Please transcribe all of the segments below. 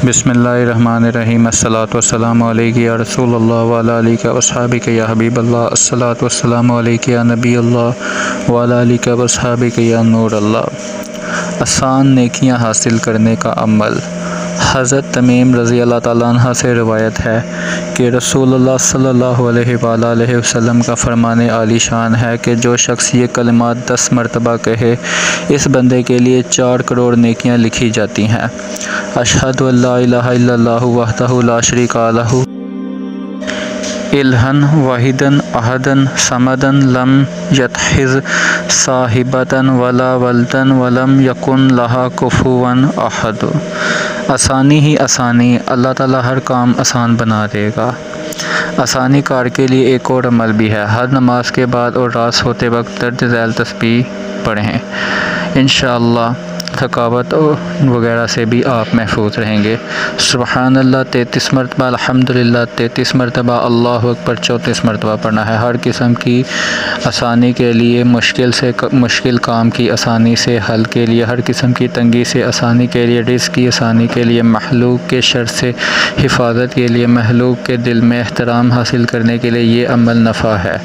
بسم اللہ الرحمن الرحیم الصلاۃ والسلام علیک یا رسول اللہ وعلی آلک واصحابک یا حبیب اللہ الصلاۃ والسلام علیک یا نبی اللہ وعلی آلک واصحابک یا نور اللہ۔ آسان نیکیاں حاصل کرنے کا عمل۔ حضرت تمیم رضی اللہ تعالیٰ عنہ سے روایت ہے کہ رسول اللہ صلی اللہ علیہ وآلہ وسلم کا فرمان عالی شان ہے کہ جو شخص یہ کلمات 10 مرتبہ کہے، اس بندے کے لیے 4 کروڑ نیکیاں لکھی جاتی ہیں۔ اشہد ان لا الہ الا اللہ وحدہ لا شریک لہ الہن واحدن احدن صمدن لم یتخذ صاحبۃ ولا ولدن ولم یکن لہ کفوا احد۔ آسانی ہی آسانی، اللہ تعالیٰ ہر کام آسان بنا دے گا۔ آسانی کار کے لیے ایک اور عمل بھی ہے۔ ہر نماز کے بعد اور رات سوتے وقت درج ذیل تسبیح پڑھیں، انشاءاللہ تھکاوٹ وغیرہ سے بھی آپ محفوظ رہیں گے۔ سبحان اللہ 33 مرتبہ، الحمدللہ 33 مرتبہ، اللہ اکبر 34 مرتبہ پڑھنا ہے۔ ہر قسم کی آسانی کے لیے، مشکل سے مشکل کام کی آسانی سے حل کے لیے، ہر قسم کی تنگی سے آسانی کے لیے، رزق کی آسانی کے لیے، مخلوق کے شر سے حفاظت کے لیے، مخلوق کے دل میں احترام حاصل کرنے کے لیے یہ عمل نفع ہے۔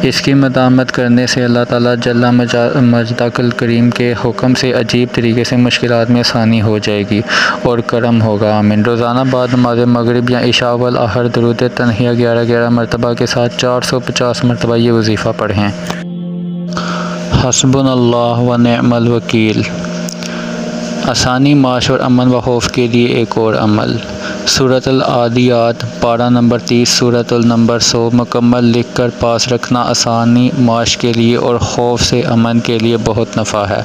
اس کی مداومت کرنے سے اللہ تعالیٰ جل مجدہ الکریم کے حکم سے عجیب طریقے سے مشکلات میں آسانی ہو جائے گی اور کرم ہوگا۔ آمین۔ روزانہ بعد نماز مغرب یا عشاء والآخر درود تنہیہ 11 مرتبہ کے ساتھ 450 مرتبہ یہ وظیفہ پڑھیں۔ حسبنا اللہ و نعم الوکیل۔ آسانی، معاش اور امن و خوف کے لیے ایک اور عمل۔ سورۃ العادیات پارہ نمبر 30 سورۃ النمبر 100 مکمل لکھ کر پاس رکھنا آسانی، معاش کے لیے اور خوف سے امن کے لیے بہت نفع ہے۔